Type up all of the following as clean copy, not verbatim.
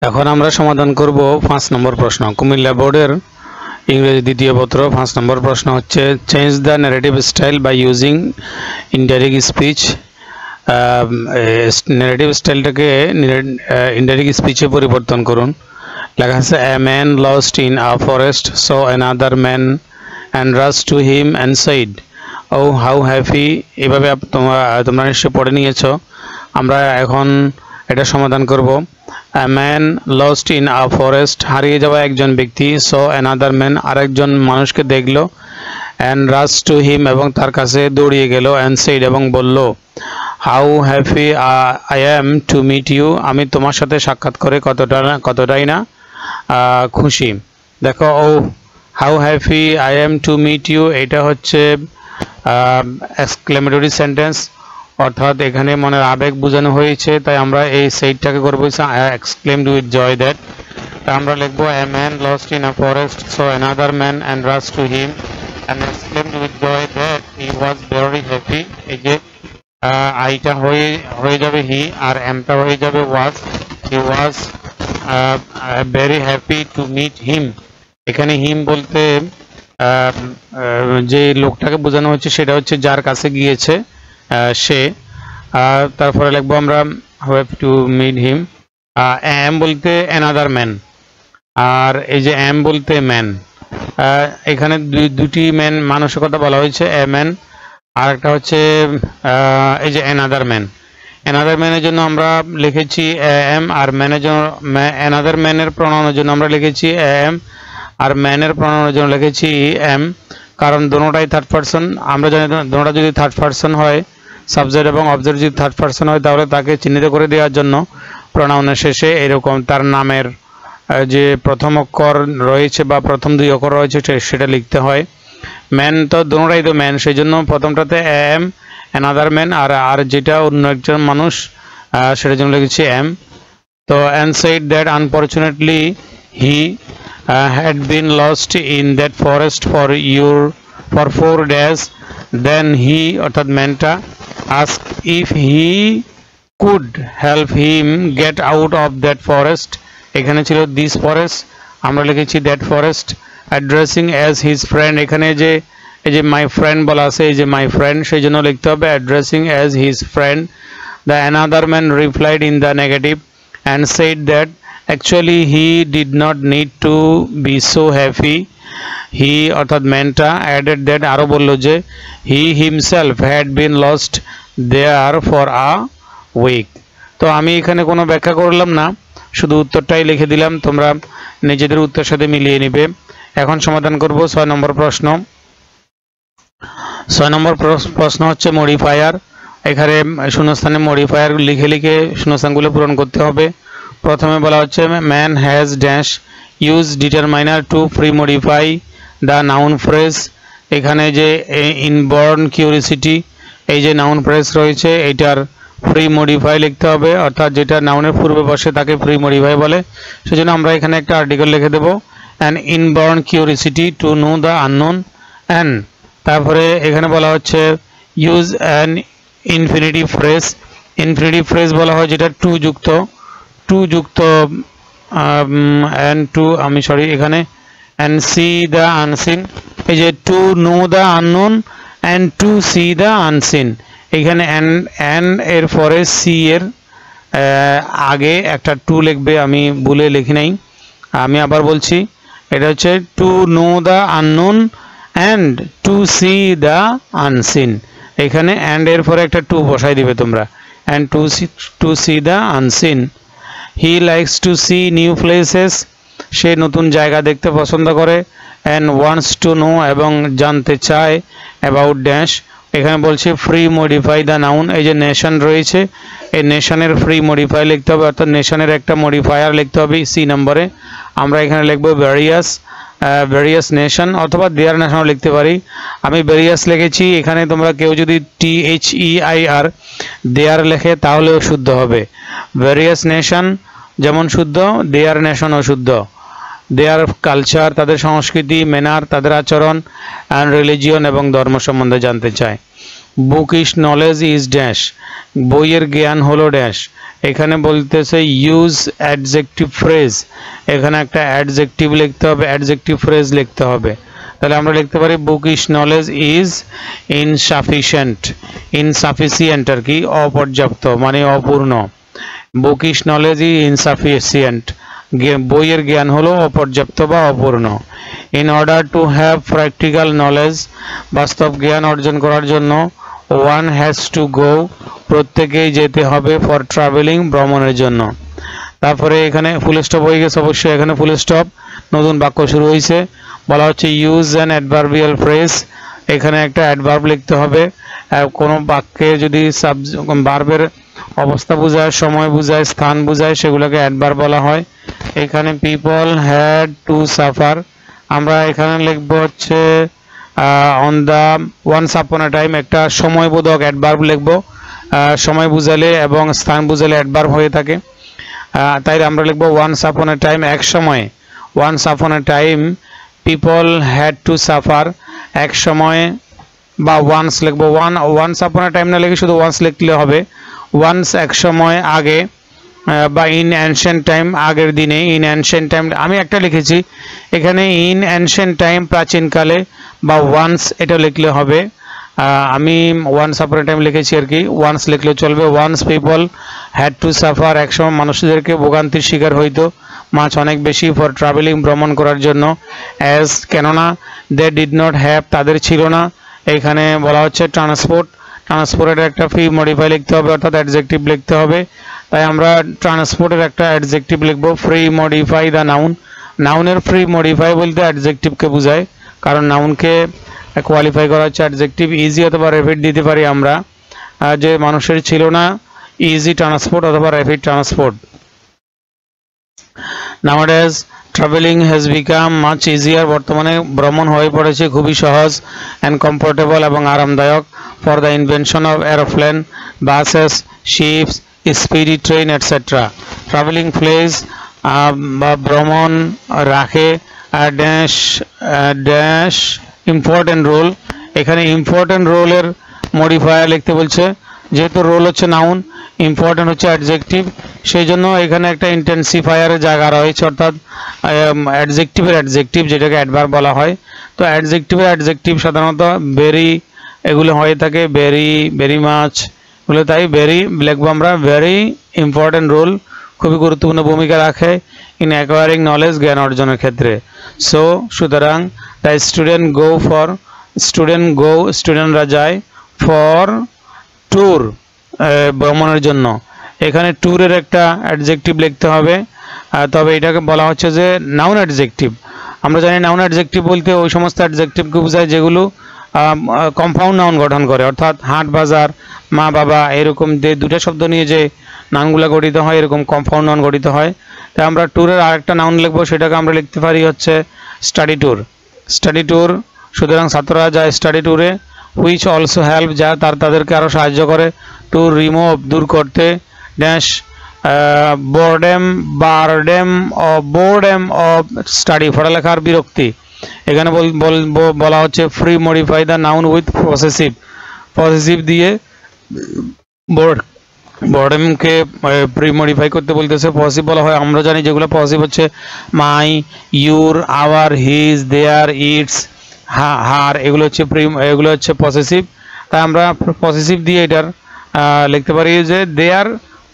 এখন আমরা সমাধান করব 5 নম্বর প্রশ্ন। কুমিল্লা বোর্ডের ইংরেজি দ্বিতীয় পত্র 5 নম্বর প্রশ্ন হচ্ছে change the narrative style by using indirect speech. Narrative স্টাইলটাকে ইনডাইরেক্ট স্পিচে পরিবর্তন করুন। লেখা আছে a man lost in a forest so another man and rush to him and said oh how happy. এভাবে তোমরা নিশ্চয়ই পড়ে নিয়েছো। আমরা এখন এটা সমাধান করব। A man lost in a forest, হারিয়ে যাওয়া একজন ব্যক্তি, so another man আরেকজন মানুষকে দেখলো, and rushed to him এবং তার কাছে দৌড়িয়ে গেল, and said এবং বলল how happy I am to meet you, আমি তোমার সাথে সাক্ষাৎ করে কতটাই না খুশি। দেখো how happy I am to meet you এটা হচ্ছে এক্সক্লেমেটরি সেন্টেন্স, অর্থাৎ এখানে মনের আবেগ বোঝানো হয়েছে, তাই আমরা এই সেইটটাকে করব এক্সক্লেমড উইথ জয় দ্যাট। আমরা লিখব a man lost in a forest so another man and rush to him and exclaimed with joy that he was very happy. এই যে আইটা হয়ে যাবে হি আর এমটা হয়ে যাবে was. He was very happy to meet him. এখানে হিম বলতে যে লোকটাকে বোঝানো হচ্ছে সেটা হচ্ছে যার কাছে গিয়েছে সে। তারপরে লিখবো আমরা have to meet him. M বলতে অ্যানাদার ম্যান, আর এই যে এম বলতে ম্যান। এখানে দুটি ম্যান মানুষের কথা বলা হয়েছে, এ ম্যান আর একটা হচ্ছে এই যে অ্যানাদার ম্যান। অ্যানাদার ম্যানের জন্য আমরা লিখেছি এম, আর ম্যানের জন্য অ্যানাদার ম্যানের প্রণয়নের জন্য আমরা লিখেছি এম, আর ম্যানের প্রণয়নের জন্য লিখেছি এম, কারণ দোনোটাই থার্ড পারসন। আমরা জানি দোনোটা যদি থার্ড পারসন হয়, সাবজেক্ট এবং অবজেক্ট যদি থার্ড পারসন হয়, তাহলে তাকে চিহ্নিত করে দেওয়ার জন্য প্রোনাউনের শেষে এরকম তার নামের যে প্রথম অক্ষর রয়েছে বা প্রথম দুই অক্ষর রয়েছে সেটা লিখতে হয়। ম্যান তো দোনোটাই তো ম্যান, সেই জন্য প্রথমটাতে এম অ্যানাদার ম্যান, আর যেটা অন্য একজন মানুষ সেটার জন্য লিখেছি এম। তো and said that unfortunately he had been lost in that forest for 4 days. Then he অর্থাৎ ম্যানটা asked if he could help him get out of that forest. এখানে ছিল this forest, আমরা লিখেছি that forest. Addressing as his friend, এখানে যে এই যে my friend বলা আছে, এই যে my friend, সেই জন্য লিখতে হবে addressing as his friend. The another man replied in the negative and said that actually he did not need to be so happy. He অর্থাৎ ম্যানটা added that আরো বলল যে he himself had been lost there for a week. তো আমি এখানে কোনো ব্যাখ্যা করলাম না, শুধু উত্তরটাই লিখে দিলাম, তোমরা নিজেদের উত্তরের সাথে মিলিয়ে নেবে। এখন সমাধান করব 6 নম্বর প্রশ্ন। 6 নম্বর প্রশ্ন হচ্ছে মডিফায়ার। এখানে শূন্যস্থানে মডিফায়ার লিখে শূন্যস্থানগুলো পূরণ করতে হবে। প্রথমে বলা হচ্ছে man has dash use determiner two pre modify the noun phrase. এখানে যে ইনবর্ন কিউরিসিটি, এই যে নাউন ফ্রেজ রয়েছে এটার প্রি মডিফাই লিখতে হবে, অর্থাৎ যেটা নাউনের পূর্বে বসে তাকে প্রি মডিফাই বলে। সেজন্য আমরা এখানে একটা আর্টিকেল লিখে দেবো an inborn curiosity to know the unknown. And তারপরে এখানে বলা হচ্ছে use an infinitive phrase. Infinitive phrase বলা হয় যেটা টু যুক্ত and to আমি সরি এখানে and see the unseen, এই যে to know the unknown and to see the unseen। এখানে and এর পরে see এর আগে একটা to লিখবে, আমি ভুলে লিখি নাই, আমি আবার বলছি, এটা হচ্ছে to know the unknown and to see the unseen। এখানে and এর পরে একটা to বসাই দিবে তোমরা, and to see the unseen। He likes to see new places, সে নতুন জায়গা দেখতে পছন্দ করে। and wants to know এবং জানতে চায় about ড্যাশ। এখানে বলছে ফ্রি মডিফাই দ্য নাউন, এই যে নেশন রয়েছে এই নেশনের ফ্রি মডিফাই লিখতে হবে, অর্থাৎ নেশনের একটা মডিফায়ার লিখতে হবে সি নম্বরে। আমরা এখানে লিখবো ভেরিয়াস নেশন অথবা দেয়ার নেশনও লিখতে পারি। আমি ভেরিয়াস লিখেছি, এখানে তোমরা কেউ যদি THEIR দেয়ার লেখে তাহলেও শুদ্ধ হবে। ভেরিয়াস নেশন যেমন শুদ্ধ, দেয়ার নেশনও শুদ্ধ। দেয়ার কালচার, তাদের সংস্কৃতি, ম্যানার, তাদের আচরণ, অ্যান্ড রিলিজিয়ন এবং ধর্ম সম্বন্ধে জানতে চায়। বুকিশ নলেজ ইজ ড্যাশ, বইয়ের জ্ঞান হলো ড্যাশ। এখানে বলতেছে ইউজ অ্যাডজেক্টিভ ফ্রেজ, এখানে একটা অ্যাডজেক্টিভ লিখতে হবে, অ্যাডজেক্টিভ ফ্রেজ লিখতে হবে। তাহলে আমরা লিখতে পারি বুকিশ নলেজ ইজ ইনসাফিশিয়েন্ট, ইনসাফিসিয়েন্ট আর কি অপর্যাপ্ত মানে অপূর্ণ। বুকিশ নলেজ ইজ ইনসাফিসিয়েন্ট, বইয়ের জ্ঞান হলো অপর্যাপ্ত বা অপূর্ণ। In order to have practical knowledge, বাস্তব জ্ঞান অর্জন করার জন্য ওয়ান হ্যাজ টু গো, প্রত্যেকেই যেতে হবে, ফর ট্রাভেলিং ভ্রমণের জন্য। তারপরে এখানে ফুল স্টপ হয়ে গেছে, অবশ্যই এখানে ফুল স্টপ, নতুন বাক্য শুরু হয়েছে। বলা হচ্ছে ইউজ অ্যান অ্যাডভার্বিয়াল ফ্রেজ, এখানে একটা অ্যাডভার্ব লিখতে হবে। কোনো বাক্যে যদি ভার্বের অবস্থা বোঝায়, সময় বোঝায়, স্থান বোঝায়, সেগুলোকে অ্যাডভার্ব বলা হয়। এখানে পিপল হ্যাড টু সাফার, আমরা এখানে লিখব হচ্ছে on the once upon a time, একটা সময়বোধক অ্যাডভার্ব লিখব। সময় বুঝালে এবং স্থান বুঝালে অ্যাডভার্ব হয়ে থাকে, তাই আমরা লিখব ওয়ান্স আপন আ টাইম, এক সময়। Once upon a time people had to suffer, এক সময়, বা ওয়ান্স লিখব। ওয়ান্স আপন আ টাইম না লিখে শুধু ওয়ান্স লিখলে হবে। ওয়ান্স এক সময় আগে, বা ইন অ্যানশিয়েন্ট টাইম আগের দিনে, ইন অ্যানশিয়েন্ট টাইম আমি একটা লিখেছি এখানে, ইন অ্যানশিয়েন্ট টাইম প্রাচীনকালে, বা ওয়ান্স এটা লিখলে হবে। আমি ওয়ান্স আপন আ টাইম লিখেছি আর কি, ওয়ান্স লিখলে চলবে। Once people had to suffer, একসময় মানুষদেরকে ভোগান্তির শিকার হইতো, মাছ অনেক বেশি, ফর ট্রাভেলিং ভ্রমণ করার জন্য, অ্যাজ কেননা, দে ডিড নট হ্যাভ তাদের ছিল না। এখানে বলা হচ্ছে ট্রান্সপোর্ট, ট্রান্সপোর্টের একটা ফ্রি মডিফাই লিখতে হবে, অর্থাৎ অ্যাডজেক্টিভ লিখতে হবে। তাই আমরা ট্রান্সপোর্টের একটা অ্যাডজেক্টিভ লিখব, ফ্রি মডিফাই দ্য নাউন। নাউনের ফ্রি মডিফাই বলতে অ্যাডজেক্টিভকে বোঝায়, কারণ নাউনকে কোয়ালিফাই করা হচ্ছে অ্যাডজেক্টিভ। ইজি অথবা র্যাপিড দিতে পারি আমরা, যে মানুষের ছিল না, ইজি ট্রান্সপোর্ট অথবা rapid transport. নাওয়াডেজ travelling has become much easier, বর্তমানে ভ্রমণ হয়ে পড়েছে খুবই সহজ, অ্যান্ড কমফোর্টেবল এবং আরামদায়ক, for the invention of aeroplane, buses, ships, speedy train etcetera. Travelling place বা ভ্রমণ রাখে ড্যাশ ড্যাশ ইম্পর্টেন্ট রোল, এখানে ইম্পর্টেন্ট রোলের মডিফায়ার লিখতে বলছে, যেহেতু রোল হচ্ছে নাউন, ইম্পর্টেন্ট হচ্ছে অ্যাডজেক্টিভ, সেই জন্য এখানে একটা ইন্টেন্সিফায়ারের জায়গা রয়েছে, অর্থাৎ অ্যাডজেক্টিভের অ্যাডজেক্টিভ, যেটাকে অ্যাডভার্ব বলা হয়। তো অ্যাডজেক্টিভের অ্যাডজেক্টিভ সাধারণত ভেরি এগুলো হয়ে থাকে, ভেরি, ভেরি মাচ এগুলো, তাই ভেরি লিখবো আমরা। ভেরি ইম্পর্টেন্ট রোল, খুবই গুরুত্বপূর্ণ ভূমিকা রাখে ইন অ্যাকোয়ারিং নলেজ, জ্ঞান অর্জনের ক্ষেত্রে। সো সুতরাং দ্য স্টুডেন্ট গো ফর, স্টুডেন্টরা যায়, ফর ট্যুর ভ্রমণের জন্য। এখানে ট্যুরের একটা অ্যাডজেক্টিভ লিখতে হবে, তবে এটাকে বলা হচ্ছে যে নাউন অ্যাডজেক্টিভ। আমরা জানি নাউন অ্যাডজেক্টিভ বলতে ওই সমস্ত অ্যাডজেক্টিভকে বোঝায় যেগুলো কম্পাউন্ড নাউন গঠন করে, অর্থাৎ হাট, বাজার, মা, বাবা, এরকম যে দুটো শব্দ নিয়ে যে নাউনগুলো গঠিত হয়, এরকম কম্পাউন্ড নাউন গঠিত হয়। তাই আমরা ট্যুরের আরেকটা নাউন লিখবো, সেটাকে আমরা লিখতে পারি হচ্ছে স্টাডি ট্যুর। স্টাডি ট্যুর, সুতরাং ছাত্ররা যায় স্টাডি ট্যুরে। হুইচ অলসো হেল্প, যা তাদেরকে আরও সাহায্য করে, টু রিমুভ দূর করতে, ড্যাশ বোর্ডেম অফ স্টাডি, পড়ালেখার বিরক্তি। এখানে বলা হচ্ছে free modify the noun with possessive দিয়ে বোর্ডেমকে প্রি মডিফাই করতে বলতেছে। পসিভ বলা হয়, আমরা জানি যেগুলো পসিভ হচ্ছে my, your, our, his, their, its, her, এগুলো হচ্ছে পসেসিভ। তাই আমরা পসেসিভ দিয়ে এটার লিখতে পারি যে দেয়ার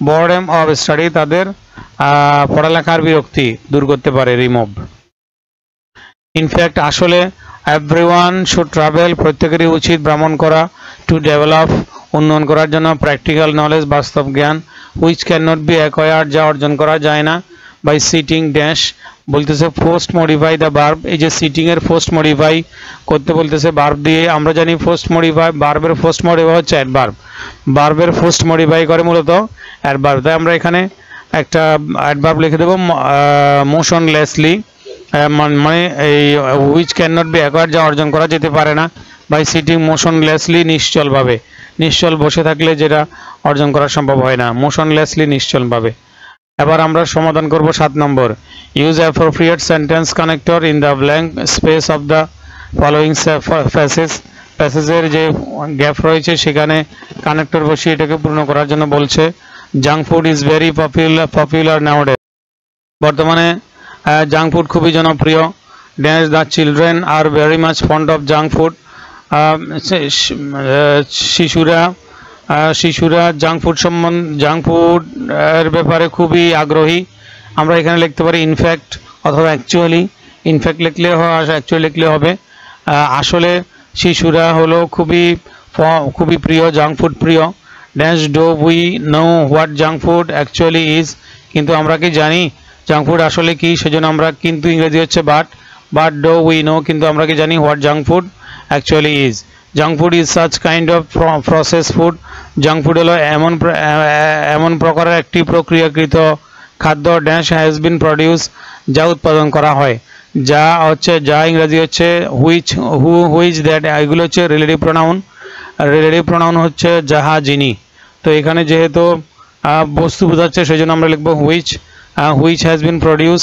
বোর্ডেম অফ স্টাডি, তাদের পড়ালেখার বিরক্তি দূর করতে পারে, রিমুভ। ইনফ্যাক্ট আসলে এভরিওয়ান শুড ট্রাভেল, প্রত্যেকেরই উচিত ভ্রমণ করা, টু ডেভেলপ, উন্নয়ন করার জন্য, প্র্যাকটিক্যাল নলেজ, বাস্তব জ্ঞান, which can not be acquired, যা অর্জন করা যায় না, বাই সিটিং ড্যাশ বলতেছে পোস্ট মডিফাই দ্য ভার্ব। এই যে সিটিং এর পোস্ট মডিফাই করতে বলতেছে ভার্ব দিয়ে। আমরা জানি পোস্ট মডিফাই, ভার্বের পোস্ট মডিফাই হচ্ছে অ্যাডভার্ব, ভার্বের পোস্ট মডিফাই করে মূলত অ্যাডভার্ব। তাই আমরা এখানে একটা অ্যাডভার্ব লিখে দেবো, মোশনলেসলি, মানে এই which can not be acquired, যা অর্জন করা যেতে পারে না, বাই সিটিং মোশনলেসলি, নিশ্চলভাবে, নিশ্চল বসে থাকলে যেটা অর্জন করা সম্ভব হয় না, মোশনলেসলি, নিশ্চলভাবে। এবার আমরা সমাধান করব 7 নম্বর। Use appropriate sentence connector in the blank space of the following phrases. প্যাসেজের যে গ্যাপ রয়েছে সেখানে কানেক্টর বসিয়ে এটাকে পূর্ণ করার জন্য বলছে। Junk food is very popular nowadays, বর্তমানে জাঙ্ক ফুড খুবই জনপ্রিয়। Dash the children are very much fond of junk food, শিশুরা জাঙ্ক ফুড এর ব্যাপারে খুবই আগ্রহী। আমরা এখানে লিখতে পারি ইনফ্যাক্ট অথবা অ্যাকচুয়ালি। ইনফ্যাক্ট লিখলে অ্যাকচুয়ালি লিখলে হবে। আসলে শিশুরা হলো খুবই প্রিয়, জাঙ্ক ফুড প্রিয়। Dash do we know what junk food actually is, কিন্তু আমরা কি জানি জাঙ্ক ফুড আসলে কি, সেজন্য আমরা কিন্তু ইংরেজি হচ্ছে বাট ডো উই নো, কিন্তু আমরা কি জানি what junk food actually is. Junk food is such kind of process food, junk food হলো এমন প্রকারের একটি প্রক্রিয়াকৃত খাদ্য। ড্যাশ হ্যাজ বিন প্রডিউস, যা উৎপাদন করা হয়, যা ইংরেজি হচ্ছে হুইচ দ্যাট, এগুলো হচ্ছে রিলেটিভ প্রোনাউন হচ্ছে যাহা যিনি। তো এখানে যেহেতু বস্তু বোঝাচ্ছে সেজন্য আমরা লিখবো হুইচ হ্যাজ বিন প্রডিউস,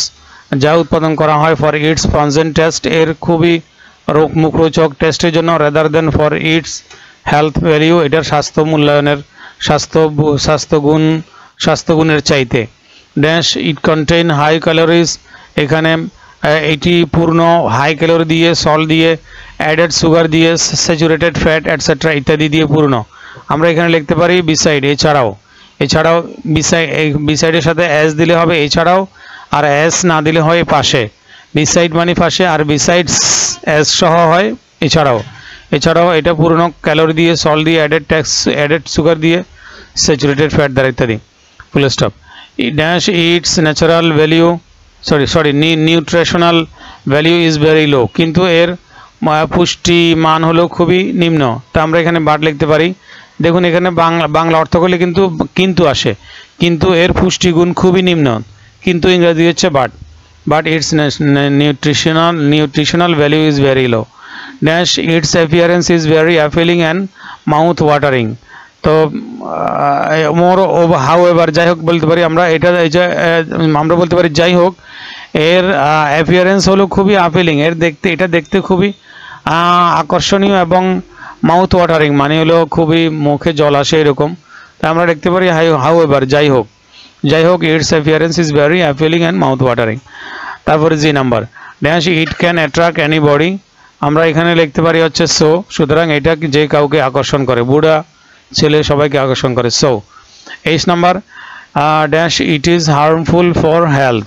যা উৎপাদন করা হয় ফর ইটস পঞ্জেন্ট টেস্ট, এর খুবই মুখরোচক টেস্টের জন্য, rather than for its health value, এটার স্বাস্থ্য মূল্যায়নের স্বাস্থ্যগুণের চাইতে। Dash it contain high calories, এখানে এটি পূর্ণ হাই ক্যালোরি দিয়ে, সল্ট দিয়ে, অ্যাডেড সুগার দিয়ে, স্যাচুরেটেড ফ্যাট এটসেট্রা ইত্যাদি দিয়ে পূর্ণ। আমরা এখানে লিখতে পারি বিসাইড, এছাড়াও বিসাইডের সাথে এস দিলে হবে এছাড়াও, আর এস না দিলে হয় পাশে। বিসাইড মানে পাশে, আর বিসাইডস এস সহ হয় এছাড়াও এটা পূর্ণ ক্যালোরি দিয়ে, সল্ট দিয়ে, অ্যাডেড সুগার দিয়ে, স্যাচুরেটেড ফ্যাট দ্বারা ইত্যাদি। Full stop. Dash it's natural value nutritional value is very low, কিন্তু এর পুষ্টি মান হলো খুবই নিম্ন। তা আমরা এখানে বাট লিখতে পারি। দেখুন এখানে বাংলা অর্থ করলে কিন্তু আসে, কিন্তু এর পুষ্টিগুণ খুবই নিম্ন, কিন্তু ইংরেজি হচ্ছে but it's nutritional value is very low. Dash it's appearance is very appealing and mouth watering. তো হাউএভার, যাই হোক বলতে পারি আমরা, আমরা বলতে পারি যাই হোক, এর অ্যাপিয়ারেন্স হলো খুবই অ্যাপিলিং, এটা দেখতে খুবই আকর্ষণীয়, এবং মাউথ ওয়াটারিং মানে হলো খুবই মুখে জল আসে এরকম। তাই আমরা দেখতে পারি হাউএভার, যাই হোক its appearance is very appealing and mouth watering. তারপরে G number. Dash it can attract anybody, আমরা এখানে লিখতে পারি হচ্ছে সো, সুতরাং এটা যে কাউকে আকর্ষণ করে, বুড়া ছেলে সবাইকে আকর্ষণ করে। So H number. Dash it is harmful for health,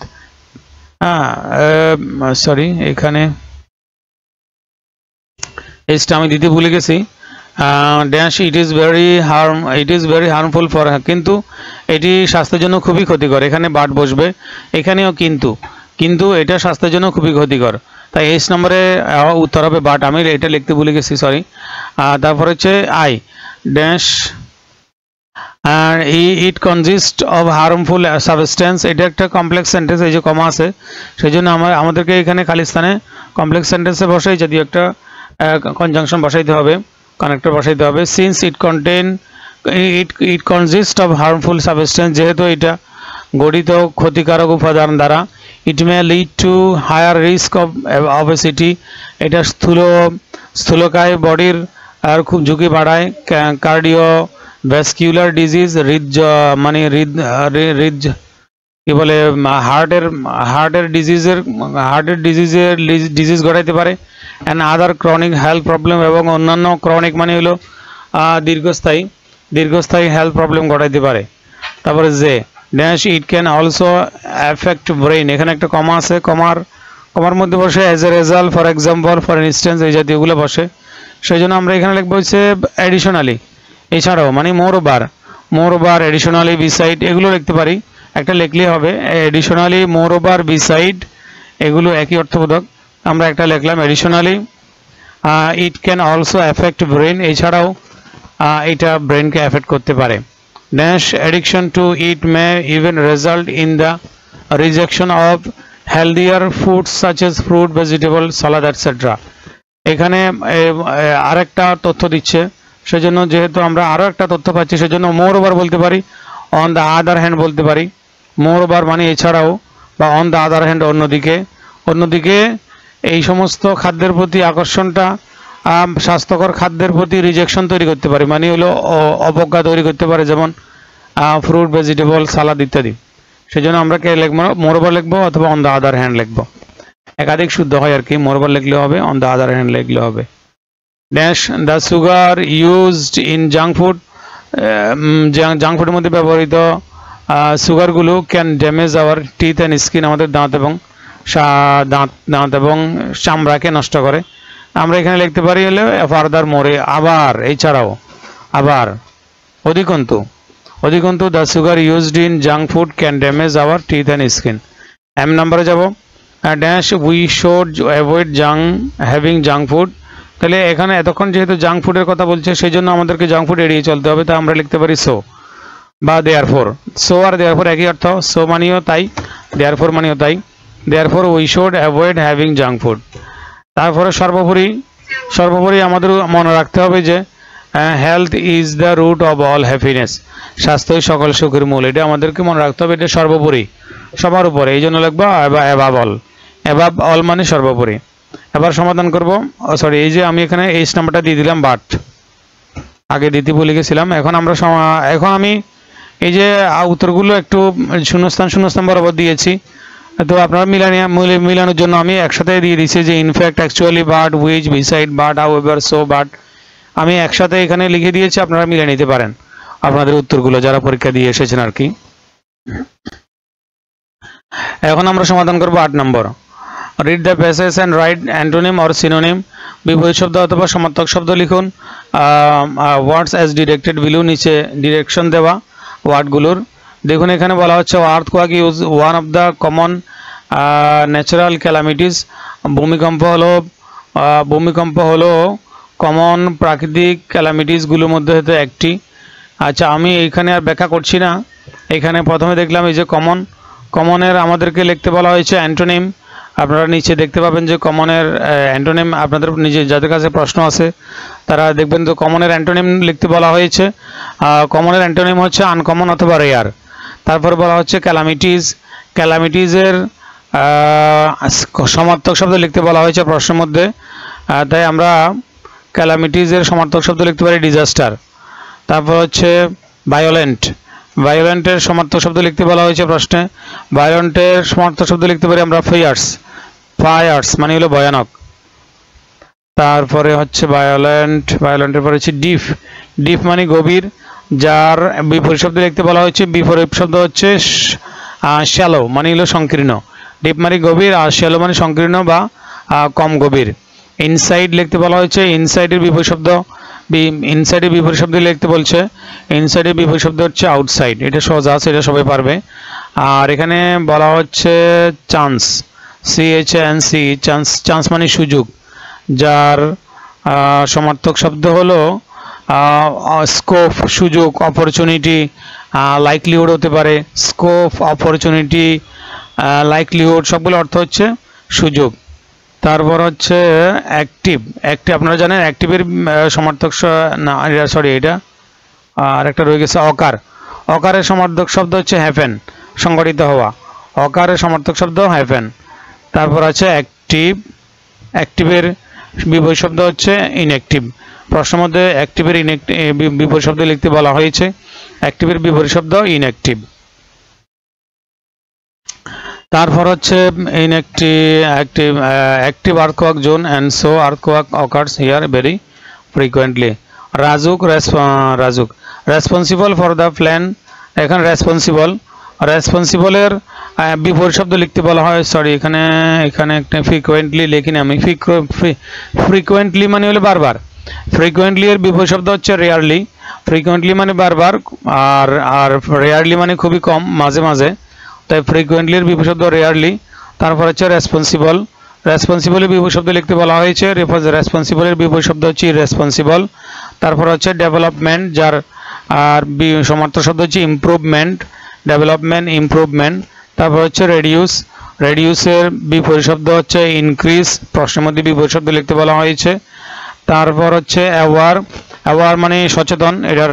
sorry এখানে এইচটা আমি দিতে ভুলে গেছি। Dash it is very harmful for, কিন্তু এটি স্বাস্থ্যের জন্য খুবই ক্ষতিকর, এখানে বাট বসবে, এখানেও কিন্তু এটা স্বাস্থ্যের জন্য খুবই ক্ষতিকর, তাই এইচ নম্বরে উত্তর হবে বাট, আমি এটা লিখতে ভুলে গেছি, সরি। তারপর হচ্ছে I. Dash it consist of harmful substance, এটা একটা কমপ্লেক্স সেন্টেন্স, এই যে কমা আছে সেই জন্য আমাদেরকে এখানে খালি স্থানে কমপ্লেক্স সেন্টেন্সে বসাই জাতীয় একটা কনজাংশন বসাইতে হবে, কানেক্টর বসাইতে হবে। Since it consist of harmful substance, যেহেতু এটা গঠিত ক্ষতিকারক উপাদান দ্বারা, it may lead to higher risk of obesity, এটা স্থূলকায় বডির আর খুব ঝুঁকি বাড়ায়। কার্ডিও ভ্যাসকুলার ডিজিজ, হৃদ কি বলে হার্টের ডিজিজ ঘটাইতে পারে। And other chronic health problem, এবং অন্যান্য ক্রনিক মানে হলো দীর্ঘস্থায়ী হেলথ প্রবলেম ঘটাইতে পারে। তারপরে যে dash it can also affect brain, এখানে একটা কমা আছে, কমার মধ্যে বসে as a result, for example, for instance, এই জাতীয়গুলো বসে, সেই জন্য আমরা এখানে লিখবো হচ্ছে অ্যাডিশনালি, এছাড়াও মানে মোর ওভার এডিশনালি, বিসাইড, এগুলো লিখতে পারি, একটা লিখলেই হবে এডিশনালি, মোর ওভার, বিসাইড, এগুলো একই অর্থবোধক, আমরা একটা লিখলাম additionally. It can also affect brain, এছাড়াও এটা ব্রেনকে অ্যাফেক্ট করতে পারে। Dash addiction two it May even result in the rejection of healthier foods such as fruit, vegetable, salad etcetera. এখানে আরেকটা তথ্য দিচ্ছে, সেজন্য যেহেতু আমরা আরও একটা তথ্য পাচ্ছি সেজন্য মোর ওভার বলতে পারি, অন দ্য আদার হ্যান্ড বলতে পারি। মোর ওভার মানে এছাড়াও, বা অন দ্য আদার হ্যান্ড অন্যদিকে এই সমস্ত খাদ্যের প্রতি আকর্ষণটা স্বাস্থ্যকর খাদ্যের প্রতি রিজেকশন তৈরি করতে পারে, মানে হলো অবজ্ঞা তৈরি করতে পারে, যেমন ফ্রুট, ভেজিটেবল, সালাদ ইত্যাদি। সেজন্য আমরা কে লিখবো, মোরওভার লিখবো অথবা অন দ্য আদার হ্যান্ড লিখবো। একাধিক শুদ্ধ হয় আর কি, মোরওভার লিখলে হবে, অন দ্য আদার হ্যান্ড লিখলে হবে। Dash the sugar used in junk food, junk ফুডের মধ্যে ব্যবহৃত সুগারগুলো can damage our teeth and skin, আমাদের দাঁত এবং চামড়াকে নষ্ট করে। আমরা এখানে লিখতে পারি হলে ফার্দার মোরে, আবার, এছাড়াও, আবার, অধিকন্তু the sugar used in junk food can damage our teeth and skin. M নাম্বারে যাব, dash we should avoid having junk food. তাহলে এখানে এতক্ষণ যেহেতু জাঙ্ক ফুডের কথা বলছে সেই জন্য আমাদেরকে জাঙ্ক ফুড এড়িয়ে চলতে হবে, তা আমরা লিখতে পারি সো বা দেয়ারফর। সো আর দেয়ারফর একই অর্থ, সো মানেও তাই, দেয়ারফর মানেও তাই। Therefore we should avoid having junk food. তারপরে সর্বোপরি আমাদের মনে রাখতে হবে যে health is the root of all happiness, স্বাস্থ্যই সকল সুখের মূল। এটা আমাদেরকে মনে রাখতে হবে, এটা সর্বোপরি, সবার উপরে, এই জন্য লিখবো অ্যাবাব অল। অ্যাবাব অল মানে সর্বোপরি। এবার সমাধান করব, সরি, এই যে আমি এখানে এইচ নাম্বারটা দিয়ে দিলাম, বাট আগে দিতে বলে গেছিলাম। এখন আমি এই যে উত্তরগুলো একটু শূন্যস্থান বরাবর দিয়েছি, তো আপনারা মিলানোর জন্য আমি একসাথে দিয়ে দিচ্ছি যে in fact, actually, but, which, beside, but, however, so, but, আমি একসাথে এখানে লিখে দিয়েছি, আপনারা মিলে নিতে পারেন আপনাদের উত্তরগুলো যারা পরীক্ষা দিয়ে এসেছেন আর কি। এখন আমরা সমাধান করব 8 নম্বর। Read the passage and write antonym or synonym, বিপরীত শব্দ অথবা সমার্থক শব্দ লিখুন। ওয়ার্ডস অ্যাজ ডিরেক্টেড বিলো, নিচে ডিরেকশন দেওয়া ওয়ার্ডগুলোর। দেখুন এখানে বলা হচ্ছে earthquake is one of the common natural calamities, ভূমিকম্প হলো কমন প্রাকৃতিক ক্যালামিটিসগুলোর মধ্যে হতে একটি। আচ্ছা, আমি এইখানে আর ব্যাখ্যা করছি না। এখানে প্রথমে দেখলাম এই যে কমনের আমাদেরকে লিখতে বলা হয়েছে অ্যান্টোনিম। আপনারা নিচে দেখতে পাবেন যে কমনের অ্যান্টোনিম, আপনাদের নিজে যাদের কাছে প্রশ্ন আছে তারা দেখবেন তো কমনের অ্যান্টোনিম লিখতে বলা হয়েছে। কমনের অ্যান্টোনিম হচ্ছে আনকমন অথবা রেয়ার। তারপর বলা হচ্ছে ক্যালামিটিজের সমার্থক শব্দ লিখতে বলা হয়েছে প্রশ্নের মধ্যে, তাই আমরা ক্যালামিটিজের সমার্থক শব্দ লিখতে পারি ডিজাস্টার। তারপর হচ্ছে ভায়োলেন্টের সমার্থক শব্দ লিখতে বলা হয়েছে প্রশ্নে। ভায়োলেন্টের সমার্থক শব্দ লিখতে পারি আমরা ফায়ার্স মানে হলো ভয়ানক। তারপরে হচ্ছে ভায়োলেন্টের পরে হচ্ছে ডিপ মানে গভীর, যার বিপরীত শব্দ লিখতে বলা হয়েছে, বিপরীত শব্দ হচ্ছে শ্যালো মানে হলো সংকীর্ণ। ডিপ মানে গভীর আর শ্যালো মানে সংকীর্ণ বা কম গভীর। ইনসাইড লিখতে বলা হয়েছে, ইনসাইডের বিপরীত শব্দ লিখতে বলছে, ইনসাইডের বিপরীত শব্দ হচ্ছে আউটসাইড। এটা সহজ আছে, এটা সবাই পারবে। আর এখানে বলা হচ্ছে চান্স, CHANC, চান্স মানে সুযোগ, যার সমার্থক শব্দ হলো স্কোপ, সুযোগ, অপরচুনিটি, লাইকলিহুড হতে পারে। স্কোপ, অপরচুনিটি, লাইকলিহুড সবগুলো অর্থ হচ্ছে সুযোগ। তারপর হচ্ছে অ্যাক্টিভ, আপনারা জানেন অ্যাক্টিভের সমার্থক না, সরি, এটা আর একটা রয়ে গেছে অকারের সমার্থক শব্দ হচ্ছে হ্যাপেন, সংগঠিত হওয়া। অকারের সমার্থক শব্দ হ্যাপেন। তারপর আছে অ্যাক্টিভের বিপরীত শব্দ হচ্ছে ইনঅ্যাক্টিভ। প্রশ্নের মধ্যে অ্যাক্টিভের বিপরীত শব্দ লিখতে বলা হয়েছে, অ্যাক্টিভের বিপরীত শব্দ ইনঅ্যাক্টিভ। তারপর হচ্ছে active earthquake zone and so earthquake occurs here very frequently. Responsible for the plan, এখানে রেসপন্সিবলের বিপরীত শব্দ লিখতে বলা হয়, সরি, এখানে একটা ফ্রিকুয়েন্টলি লিখিনি আমি, ফ্রিকুয়েন্টলি মানে হলো বারবার। ফ্রিকুয়েন্টলি এর বিপরীত শব্দ হচ্ছে রেয়ারলি। ফ্রিকুয়েন্টলি মানে বারবার, আর রেয়ারলি মানে খুবই কম, মাঝে মাঝে, তাই ফ্রিকুয়েন্টলির বিপরীত শব্দ রেয়ারলি। তারপর হচ্ছে রেসপন্সিবলের বিপরীত শব্দ লিখতে বলা হয়েছে, রেসপন্সিবলের বিপরীত শব্দ হচ্ছে ইররেসপন্সিবল। তারপর হচ্ছে ডেভেলপমেন্ট, যার আর সমার্থক শব্দ হচ্ছে ইমপ্রুভমেন্ট। তারপর হচ্ছে রেডিউসের বিপরীত শব্দ হচ্ছে ইনক্রিজ, প্রশ্নের মধ্যে বিপরীত শব্দ লিখতে বলা হয়েছে। তারপর হচ্ছে অ্যাওয়ার মানে সচেতন, এটার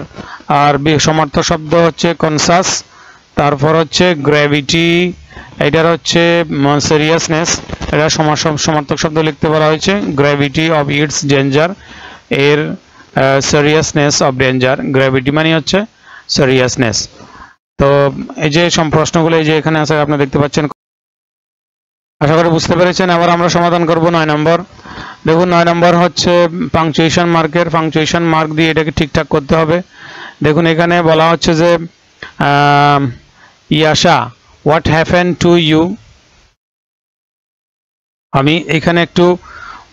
আর সমার্থক শব্দ হচ্ছে কনসাস। তারপর হচ্ছে গ্র্যাভিটি, এটার হচ্ছে সিরিয়াসনেস। এটা সমার্থক শব্দ লিখতে বলা হয়েছে। গ্র্যাভিটি অফ ইটস ডেঞ্জার, এর সিরিয়াসনেস অফ ডেঞ্জার। গ্র্যাভিটি মানে হচ্ছে সিরিয়াসনেস। তো এই যে প্রশ্নগুলো এই যে এখানে আছে আপনি দেখতে পাচ্ছেন, আশা করি বুঝতে পেরেছেন। আবার আমরা সমাধান করব 9 নম্বর। দেখুন 9 নম্বর হচ্ছে পাংচুয়েশন মার্কের, পাংচুয়েশন মার্ক দিয়ে এটাকে ঠিকঠাক করতে হবে। দেখুন এখানে বলা হচ্ছে যে ইয়াশা হোয়াট হ্যাপেন টু ইউ। আমি এখানে একটু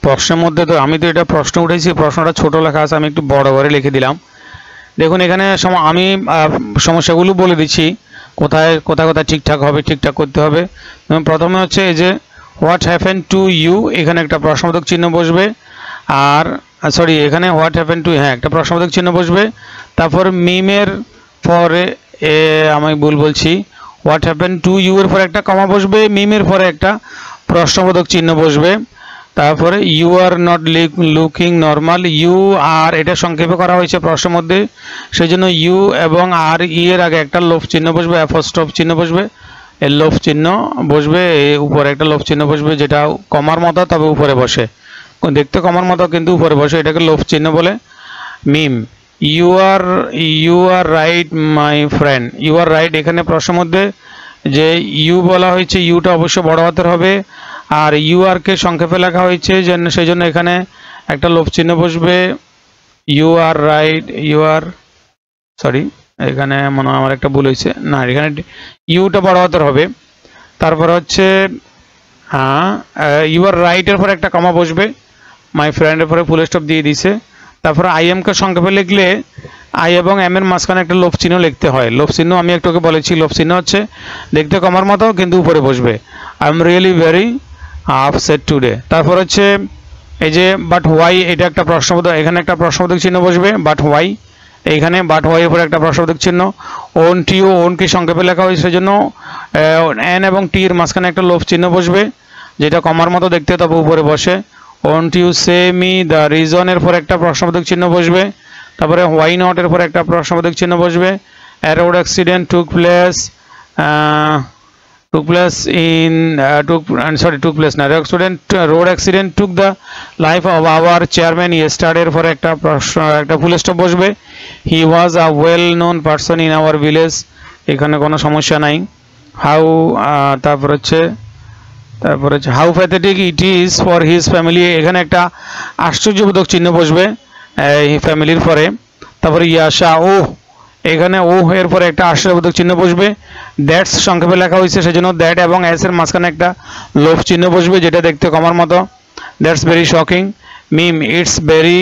প্রশ্নের মধ্যে, তো আমি তো এটা প্রশ্ন উঠেছি, প্রশ্নটা ছোট লেখা আছে, আমি একটু বড় করে লিখে দিলাম। দেখুন এখানে আমি সমস্যাগুলো বলে দিচ্ছি, কোথায় ঠিকঠাক হবে, ঠিকঠাক করতে হবে। প্রথমে হচ্ছে এই যে হোয়াট হ্যাপেন টু ইউ, এখানে একটা প্রশ্নবোধক চিহ্ন বসবে। আর সরি, এখানে হোয়াট হ্যাপেন টু, হ্যাঁ একটা প্রশ্নবোধক চিহ্ন বসবে। তারপর মিমের পরে আমি ভুল বলছি, হোয়াট হ্যাপেন টু ইউ এর পরে একটা কমা বসবে, মিমের পরে একটা প্রশ্নবোধক চিহ্ন বসবে। তারপরে you are not looking normal, you are এটা সংক্ষেপে করা হয়েছে প্রশ্নের মধ্যে, সেই জন্য ইউ এবং আর ই এর আগে একটা লোভ চিহ্ন বসবে, অ্যাপোস্ট্রফ চিহ্ন বসবে, এর লোভ চিহ্ন বসবে, উপরে একটা লোভ চিহ্ন বসবে যেটা কমার মতো তবে উপরে বসে, দেখতে কমার মতো কিন্তু উপরে বসে, এটাকে লোভ চিহ্ন বলে। মিম you are right my friend, you are right, এখানে প্রশ্নের মধ্যে যে ইউ বলা হয়েছে, ইউটা অবশ্যই বড় হাতের হবে, আর ইউ আর কে সংক্ষেপে লেখা হয়েছে সেই জন্য এখানে একটা লোভ চিহ্ন বসবে। You are right, you are sorry, এখানে মনে হয় আমার একটা ভুল হয়েছে, না এখানে ইউটা বড় হাতের হবে। তারপর হচ্ছে হ্যাঁ ইউ আর রাইটের পরে একটা কমা বসবে, মাই ফ্রেন্ডের পরে ফুল স্টপ দিয়ে দিছে। তারপরে আই এম কে সংক্ষেপে লিখলে আই এবং এম এর মাঝখানে একটা লোভ চিহ্ন লিখতে হয়। লোভ চিহ্ন আমি একটু বলেছি, লোভ চিহ্ন হচ্ছে দেখতে কমার মতো কিন্তু উপরে বসবে। I am really very upset today. তারপর হচ্ছে এই যে বাট হোয়াই, এটা একটা প্রশ্নবোধক, এখানে একটা প্রশ্নবোধক চিহ্ন বসবে, বাট হোয়াই, এইখানে বাট হোয়াই এর উপরে একটা প্রশ্নবোধক চিহ্ন। ওন টি ও ওন কি সংক্ষেপে লেখা হয়েছে সেজন্য এন এবং টি এর মাঝখানে একটা লোভ চিহ্ন বসবে যেটা কমার মতো দেখতে তবে উপরে বসে। Won't you say me the reason এর পরে একটা প্রশ্নবোধক চিহ্ন বসবে। তারপরে হোয়াই নট এর পরে একটা প্রশ্নবোধক চিহ্ন বসবে। A road accident took place road accident took the life of our chairman yesterday এর পরে একটা ফুল স্টপ বসবে। he was a well known person in our village, এখানে কোনো সমস্যা নাই। তারপর হচ্ছে how pathetic it is for his family, এখানে একটা আশ্চর্যবোধক চিহ্ন বসবে ফ্যামিলির পরে। তারপরে ইয়াশা ও, এখানে ও এর পরে একটা আশ্চর্যবোধক চিহ্ন বসবে। দ্যাটস সংক্ষেপে লেখা হয়েছে সেজন্য দ্যাট এবং এস এর মাঝখানে একটা লোভ চিহ্ন বসবে যেটা দেখতে কমার মতো। That's very shocking. মিম ইটস ভেরি,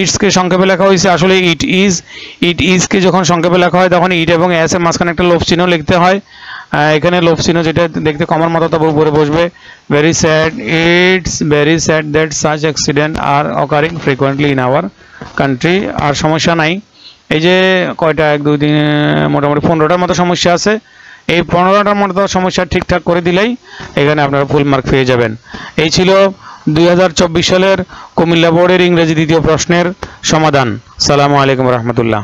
ইটস কে সংক্ষেপে লেখা হয়েছে, আসলে ইট ইজ কে যখন সংক্ষেপে লেখা হয় তখন ইট এবং এস এর মাঝখানে একটা লোভ চিহ্ন লিখতে হয়। এখানে লোভ চিহ্ন যেটা দেখতে কমার মতো তবে উপরে বসবে। Very sad, it's very sad that such accident are occurring frequently in our country. আর সমস্যা নাই, এই যে কয়টা 1 2 3 মোটামুটি 15টার মতো সমস্যা আছে, এই 15টার মতো সমস্যা ঠিকঠাক করে দিলেই এখানে আপনারা ফুল মার্ক পেয়ে যাবেন। এই ছিল 2024 সালের কুমিল্লা বোর্ডের ইংরেজি দ্বিতীয় প্রশ্নের সমাধান। আসসালামু আলাইকুম রহমতুল্লাহ।